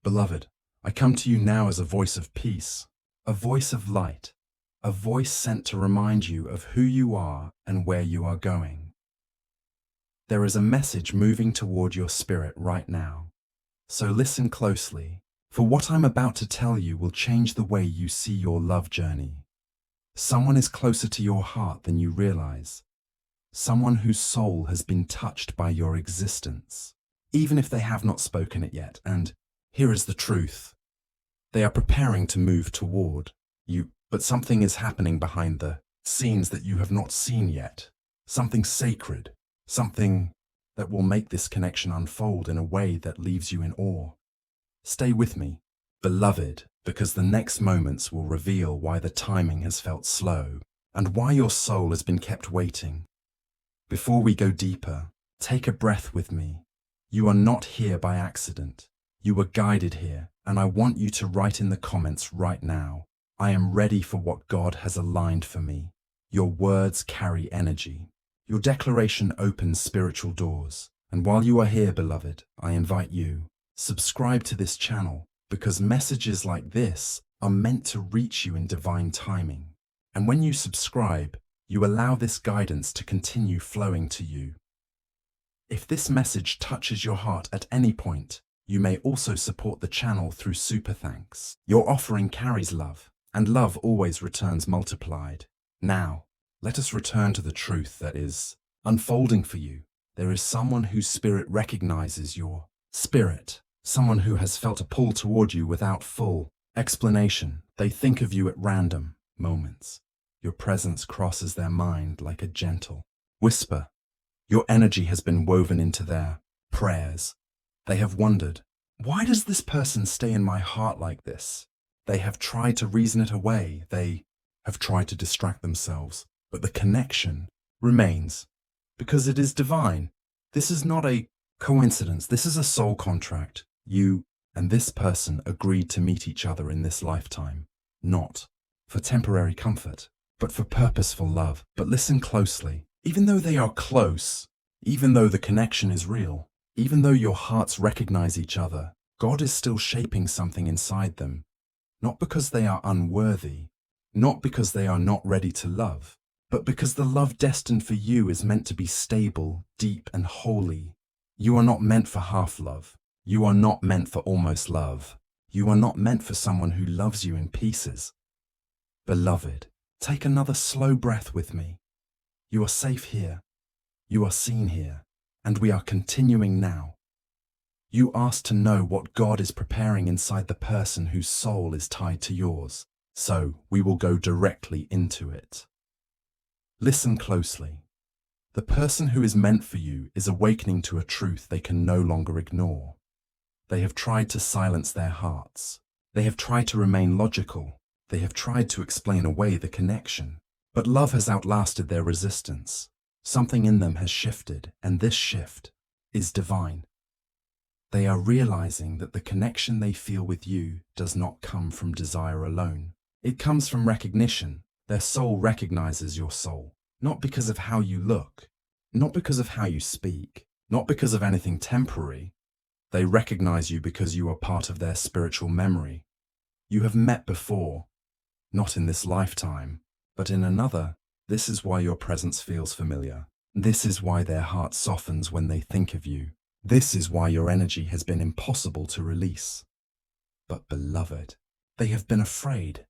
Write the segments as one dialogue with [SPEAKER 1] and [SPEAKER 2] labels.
[SPEAKER 1] Beloved, I come to you now as a voice of peace, a voice of light, a voice sent to remind you of who you are and where you are going. There is a message moving toward your spirit right now, so listen closely, for what I'm about to tell you will change the way you see your love journey. Someone is closer to your heart than you realize. Someone whose soul has been touched by your existence, even if they have not spoken it yet. And here is the truth. They are preparing to move toward you, but something is happening behind the scenes that you have not seen yet. Something sacred, something that will make this connection unfold in a way that leaves you in awe. Stay with me, beloved, because the next moments will reveal why the timing has felt slow and why your soul has been kept waiting. Before we go deeper, take a breath with me. You are not here by accident. You were guided here, and I want you to write in the comments right now, I am ready for what God has aligned for me. Your words carry energy. Your declaration opens spiritual doors. And while you are here, beloved, I invite you, subscribe to this channel, because messages like this are meant to reach you in divine timing. And when you subscribe, you allow this guidance to continue flowing to you. If this message touches your heart at any point, you may also support the channel through super thanks. Your offering carries love, and love always returns multiplied. Now, let us return to the truth that is unfolding for you. There is someone whose spirit recognizes your spirit, someone who has felt a pull toward you without full explanation. They think of you at random moments. Your presence crosses their mind like a gentle whisper. Your energy has been woven into their prayers. They have wondered, why does this person stay in my heart like this? They have tried to reason it away. They have tried to distract themselves. But the connection remains because it is divine. This is not a coincidence. This is a soul contract. You and this person agreed to meet each other in this lifetime, not for temporary comfort, but for purposeful love. But listen closely. Even though they are close, even though the connection is real, even though your hearts recognize each other, God is still shaping something inside them. Not because they are unworthy, not because they are not ready to love, but because the love destined for you is meant to be stable, deep, and holy. You are not meant for half love. You are not meant for almost love. You are not meant for someone who loves you in pieces. Beloved, take another slow breath with me. You are safe here. You are seen here. And we are continuing now. You asked to know what God is preparing inside the person whose soul is tied to yours. So we will go directly into it. Listen closely. The person who is meant for you is awakening to a truth they can no longer ignore. They have tried to silence their hearts. They have tried to remain logical. They have tried to explain away the connection. But love has outlasted their resistance. Something in them has shifted, and this shift is divine. They are realizing that the connection they feel with you does not come from desire alone. It comes from recognition. Their soul recognizes your soul, not because of how you look, not because of how you speak, not because of anything temporary. They recognize you because you are part of their spiritual memory. You have met before, not in this lifetime, but in another. This is why your presence feels familiar. This is why their heart softens when they think of you. This is why your energy has been impossible to release. But beloved, they have been afraid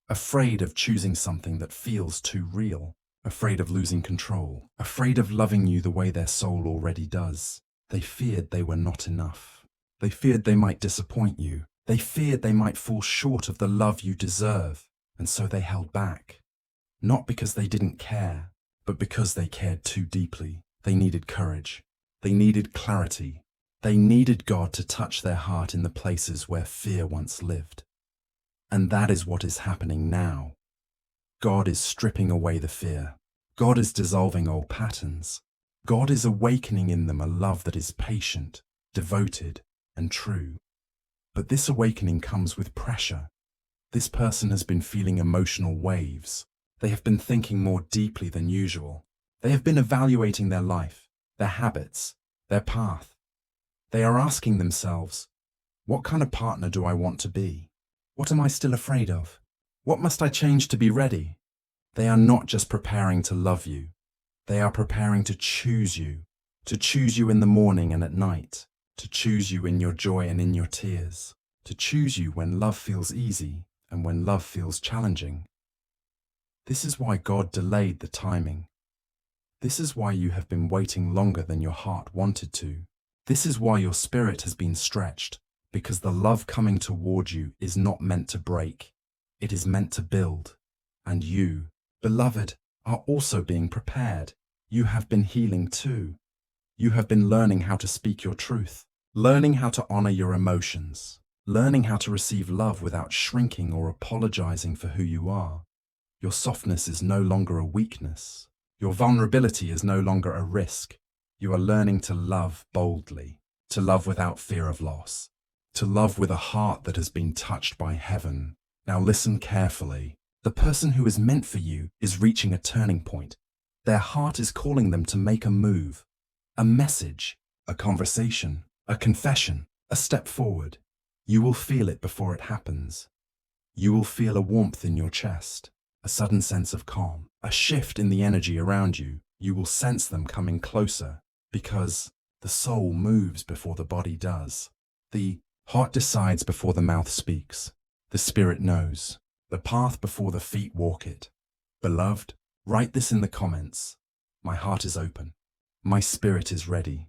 [SPEAKER 1] of choosing something that feels too real, afraid of losing control, afraid of loving you the way their soul already does. They feared they were not enough. They feared they might disappoint you. They feared they might fall short of the love you deserve, and so they held back. Not because they didn't care, but because they cared too deeply. They needed courage. They needed clarity. They needed God to touch their heart in the places where fear once lived. And that is what is happening now. God is stripping away the fear. God is dissolving old patterns. God is awakening in them a love that is patient, devoted, and true. But this awakening comes with pressure. This person has been feeling emotional waves. They have been thinking more deeply than usual. They have been evaluating their life, their habits, their path. They are asking themselves, What kind of partner do I want to be? What am I still afraid of? What must I change to be ready? They are not just preparing to love you. They are preparing to choose you in the morning and at night, to choose you in your joy and in your tears, to choose you when love feels easy and when love feels challenging. This is why God delayed the timing. This is why you have been waiting longer than your heart wanted to. This is why your spirit has been stretched, because the love coming toward you is not meant to break. It is meant to build. And you, beloved, are also being prepared. You have been healing too. You have been learning how to speak your truth, learning how to honor your emotions, learning how to receive love without shrinking or apologizing for who you are. Your softness is no longer a weakness. Your vulnerability is no longer a risk. You are learning to love boldly, to love without fear of loss, to love with a heart that has been touched by heaven. Now listen carefully. The person who is meant for you is reaching a turning point. Their heart is calling them to make a move, a message, a conversation, a confession, a step forward. You will feel it before it happens. You will feel a warmth in your chest, a sudden sense of calm, a shift in the energy around you. You will sense them coming closer because the soul moves before the body does. The heart decides before the mouth speaks. The spirit knows the path before the feet walk it. Beloved, write this in the comments. My heart is open. My spirit is ready.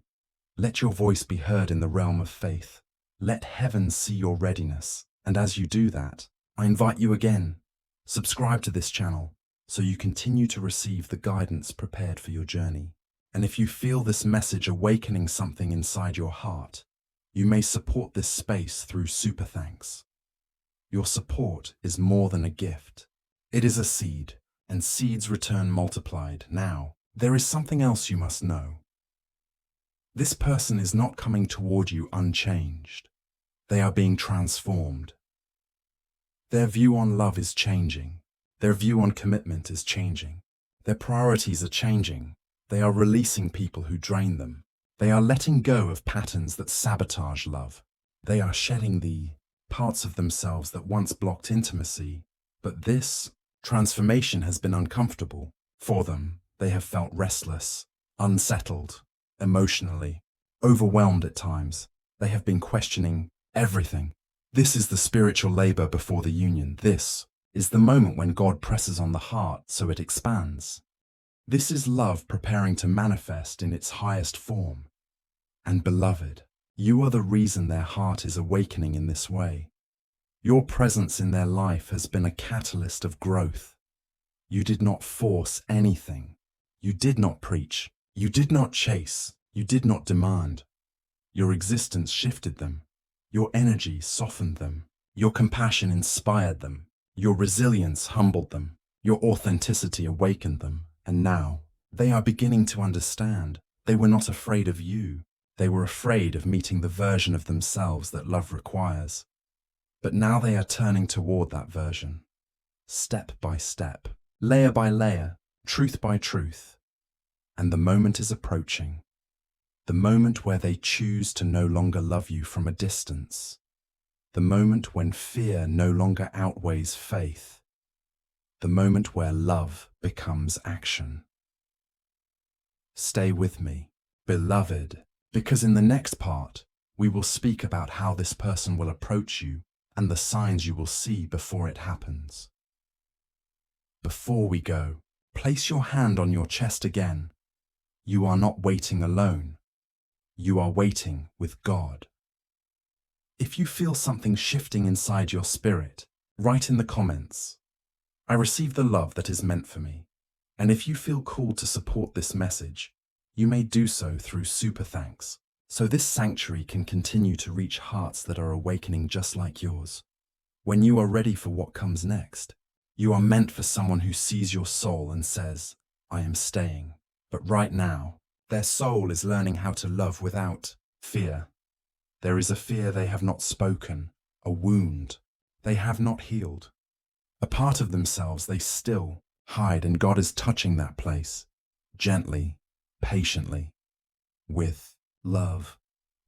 [SPEAKER 1] Let your voice be heard in the realm of faith. Let heaven see your readiness. And as you do that, I invite you again, subscribe to this channel so you continue to receive the guidance prepared for your journey. And if you feel this message awakening something inside your heart, you may support this space through super thanks. Your support is more than a gift. It is a seed, and seeds return multiplied. Now, there is something else you must know. This person is not coming toward you unchanged. They are being transformed. Their view on love is changing. Their view on commitment is changing. Their priorities are changing. They are releasing people who drain them. They are letting go of patterns that sabotage love. They are shedding the parts of themselves that once blocked intimacy. But this transformation has been uncomfortable for them. They have felt restless, unsettled, emotionally, overwhelmed at times. They have been questioning everything. This is the spiritual labor before the union. This is the moment when God presses on the heart so it expands. This is love preparing to manifest in its highest form. And beloved, you are the reason their heart is awakening in this way. Your presence in their life has been a catalyst of growth. You did not force anything. You did not preach. You did not chase. You did not demand. Your existence shifted them. Your energy softened them. Your compassion inspired them. Your resilience humbled them. Your authenticity awakened them. And now, they are beginning to understand. They were not afraid of you. They were afraid of meeting the version of themselves that love requires. But now they are turning toward that version. Step by step, layer by layer, truth by truth. And the moment is approaching. The moment where they choose to no longer love you from a distance. The moment when fear no longer outweighs faith. The moment where love becomes action. Stay with me, beloved, because in the next part, we will speak about how this person will approach you and the signs you will see before it happens. Before we go, place your hand on your chest again. You are not waiting alone. You are waiting with God. If you feel something shifting inside your spirit, write in the comments. I receive the love that is meant for me. And if you feel called to support this message, you may do so through super thanks, so this sanctuary can continue to reach hearts that are awakening just like yours. When you are ready for what comes next, you are meant for someone who sees your soul and says, I am staying. But right now, their soul is learning how to love without fear. There is a fear they have not spoken, a wound they have not healed, a part of themselves they still hide, and God is touching that place, gently, patiently, with love.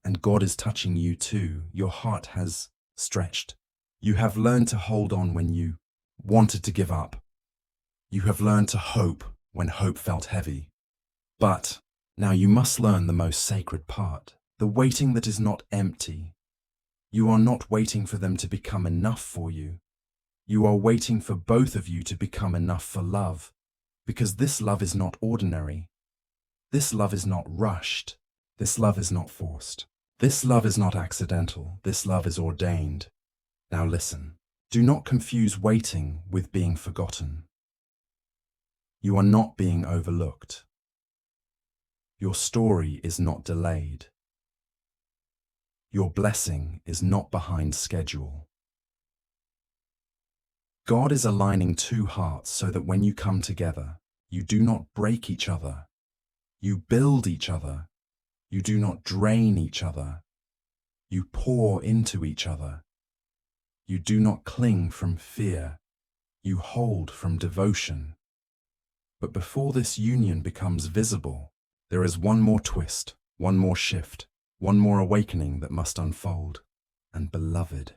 [SPEAKER 1] And God is touching you too. Your heart has stretched. You have learned to hold on when you wanted to give up. You have learned to hope when hope felt heavy. But now you must learn the most sacred part, the waiting that is not empty. You are not waiting for them to become enough for you. You are waiting for both of you to become enough for love, because this love is not ordinary. This love is not rushed. This love is not forced. This love is not accidental. This love is ordained. Now listen, do not confuse waiting with being forgotten. You are not being overlooked. Your story is not delayed. Your blessing is not behind schedule. God is aligning two hearts so that when you come together, you do not break each other. You build each other. You do not drain each other. You pour into each other. You do not cling from fear. You hold from devotion. But before this union becomes visible, there is one more twist, one more shift, one more awakening that must unfold. And beloved,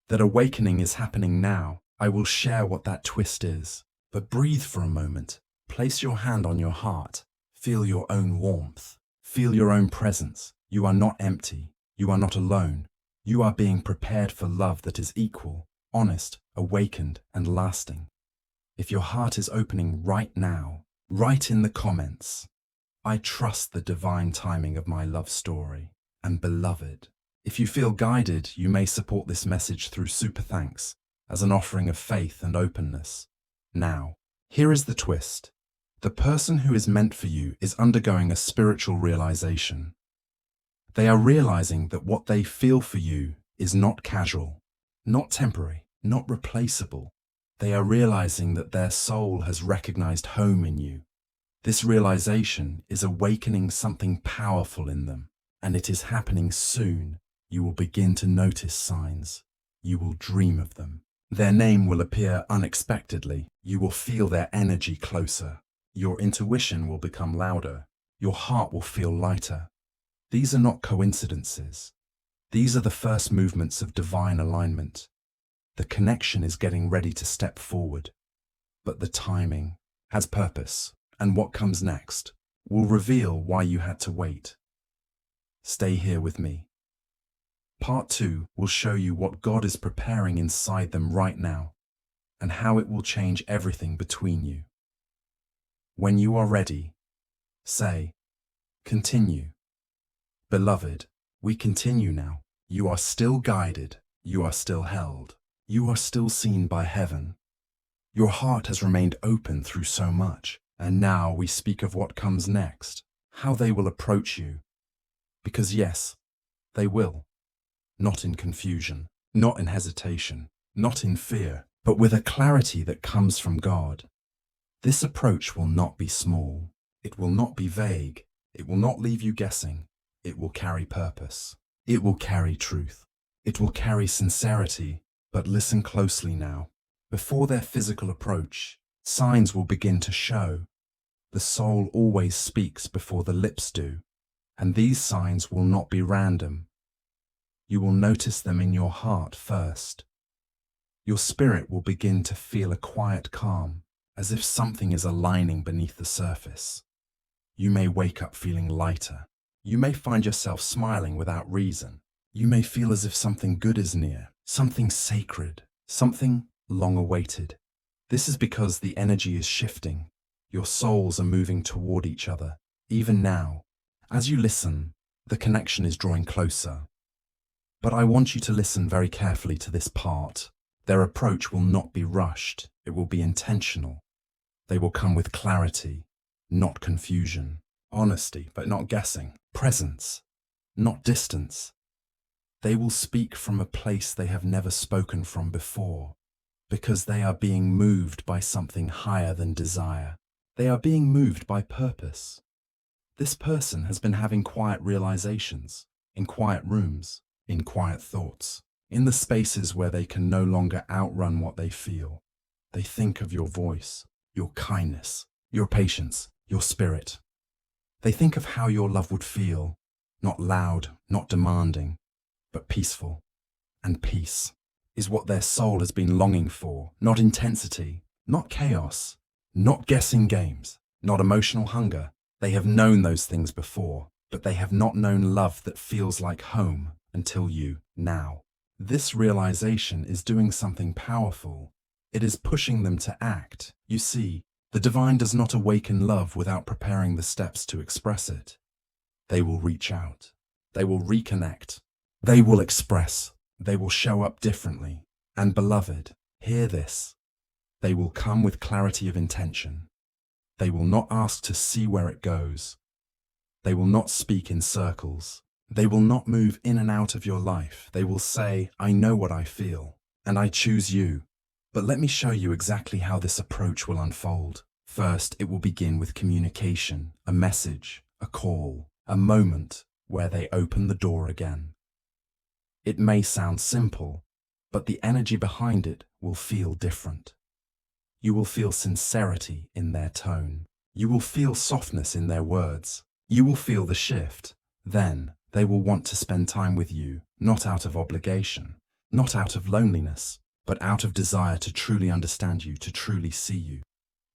[SPEAKER 1] that awakening is happening now. I will share what that twist is. But breathe for a moment. Place your hand on your heart. Feel your own warmth. Feel your own presence. You are not empty. You are not alone. You are being prepared for love that is equal, honest, awakened, and lasting. If your heart is opening right now, write in the comments, I trust the divine timing of my love story. And beloved, if you feel guided, you may support this message through super thanks as an offering of faith and openness. Now, here is the twist. The person who is meant for you is undergoing a spiritual realization. They are realizing that what they feel for you is not casual, not temporary, not replaceable. They are realizing that their soul has recognized home in you. This realization is awakening something powerful in them, and it is happening soon. You will begin to notice signs. You will dream of them. Their name will appear unexpectedly. You will feel their energy closer. Your intuition will become louder. Your heart will feel lighter. These are not coincidences. These are the first movements of divine alignment. The connection is getting ready to step forward. But the timing has purpose, and what comes next will reveal why you had to wait. Stay here with me. Part 2 will show you what God is preparing inside them right now, and how it will change everything between you. When you are ready, say, continue. Beloved, we continue now. You are still guided. You are still held. You are still seen by heaven. Your heart has remained open through so much, and now we speak of what comes next, how they will approach you. Because yes, they will. Not in confusion, not in hesitation, not in fear, but with a clarity that comes from God. This approach will not be small. It will not be vague. It will not leave you guessing. It will carry purpose. It will carry truth. It will carry sincerity. But listen closely now. Before their physical approach, signs will begin to show. The soul always speaks before the lips do, and these signs will not be random. You will notice them in your heart first. Your spirit will begin to feel a quiet calm, as if something is aligning beneath the surface. You may wake up feeling lighter. You may find yourself smiling without reason. You may feel as if something good is near, something sacred, something long-awaited. This is because the energy is shifting. Your souls are moving toward each other. Even now, as you listen, the connection is drawing closer. But I want you to listen very carefully to this part. Their approach will not be rushed. It will be intentional. They will come with clarity, not confusion. Honesty, but not guessing. Presence, not distance. They will speak from a place they have never spoken from before, because they are being moved by something higher than desire. They are being moved by purpose. This person has been having quiet realizations, in quiet rooms, in quiet thoughts, in the spaces where they can no longer outrun what they feel. They think of your voice, your kindness, your patience, your spirit. They think of how your love would feel Not loud, not demanding, but peaceful. And peace is what their soul has been longing for, not intensity, not chaos, not guessing games, not emotional hunger. They have known those things before, but they have not known love that feels like home until now. This realization is doing something powerful. It is pushing them to act. You see, the divine does not awaken love without preparing the steps to express it. They will reach out. They will reconnect. They will express. They will show up differently. And beloved, hear this. They will come with clarity of intention. They will not ask to see where it goes. They will not speak in circles. They will not move in and out of your life. They will say, I know what I feel, and I choose you. But let me show you exactly how this approach will unfold. First, it will begin with communication, a message, a call, a moment where they open the door again. It may sound simple, but the energy behind it will feel different. You will feel sincerity in their tone. You will feel softness in their words. You will feel the shift. Then, they will want to spend time with you, not out of obligation, not out of loneliness, but out of desire to truly understand you, to truly see you.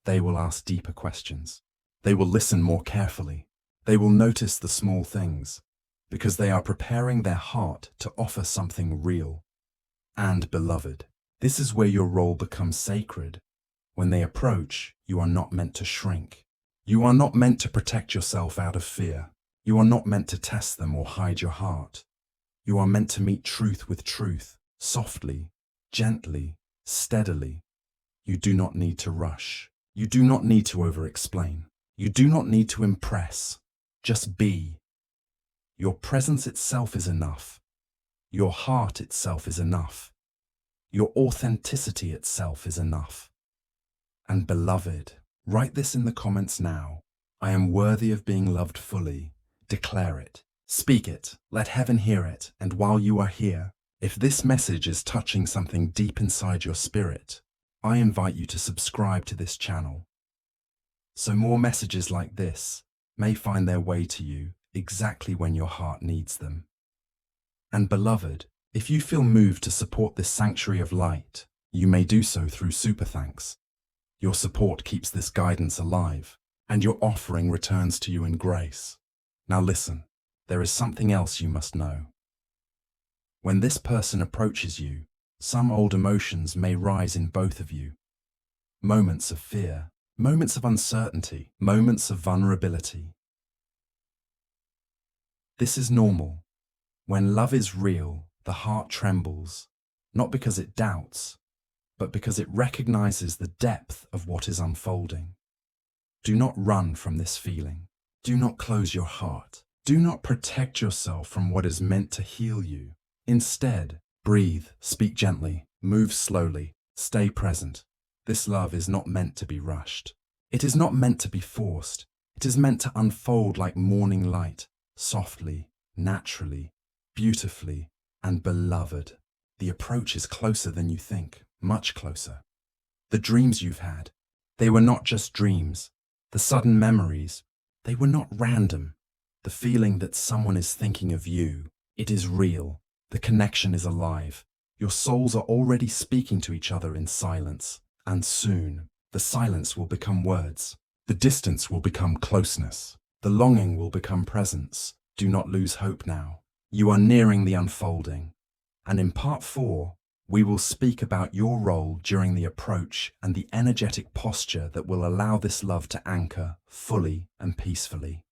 [SPEAKER 1] They will ask deeper questions. They will listen more carefully. They will notice the small things, because they are preparing their heart to offer something real. And beloved, this is where your role becomes sacred. When they approach, you are not meant to shrink. You are not meant to protect yourself out of fear. You are not meant to test them or hide your heart. You are meant to meet truth with truth, softly, gently, steadily. You do not need to rush. You do not need to over-explain. You do not need to impress. Just be. Your presence itself is enough. Your heart itself is enough. Your authenticity itself is enough. And beloved, write this in the comments now. I am worthy of being loved fully. Declare it. Speak it. Let heaven hear it. And while you are here, if this message is touching something deep inside your spirit, I invite you to subscribe to this channel, so more messages like this may find their way to you exactly when your heart needs them. And beloved, if you feel moved to support this sanctuary of light, you may do so through super thanks. Your support keeps this guidance alive, and your offering returns to you in grace. Now listen, there is something else you must know. When this person approaches you, some old emotions may rise in both of you. Moments of fear, moments of uncertainty, moments of vulnerability. This is normal. When love is real, the heart trembles, not because it doubts, but because it recognizes the depth of what is unfolding. Do not run from this feeling. Do not close your heart. Do not protect yourself from what is meant to heal you. Instead, breathe, speak gently, move slowly, stay present. This love is not meant to be rushed. It is not meant to be forced. It is meant to unfold like morning light, softly, naturally, beautifully, and beloved. The approach is closer than you think, much closer. The dreams you've had, they were not just dreams. The sudden memories, they were not random. The feeling that someone is thinking of you, it is real. The connection is alive. Your souls are already speaking to each other in silence, and soon, the silence will become words. The distance will become closeness. The longing will become presence. Do not lose hope now. You are nearing the unfolding. And in part 4, we will speak about your role during the approach and the energetic posture that will allow this love to anchor fully and peacefully.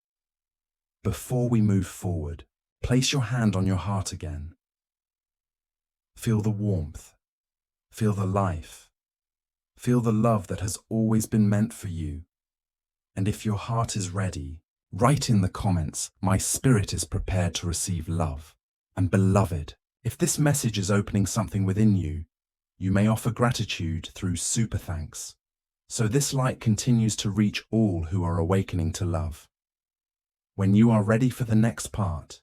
[SPEAKER 1] Before we move forward, place your hand on your heart again. Feel the warmth. Feel the life. Feel the love that has always been meant for you. And if your heart is ready, write in the comments, my spirit is prepared to receive love. And beloved, if this message is opening something within you, you may offer gratitude through super thanks. So this light continues to reach all who are awakening to love. When you are ready for the next part,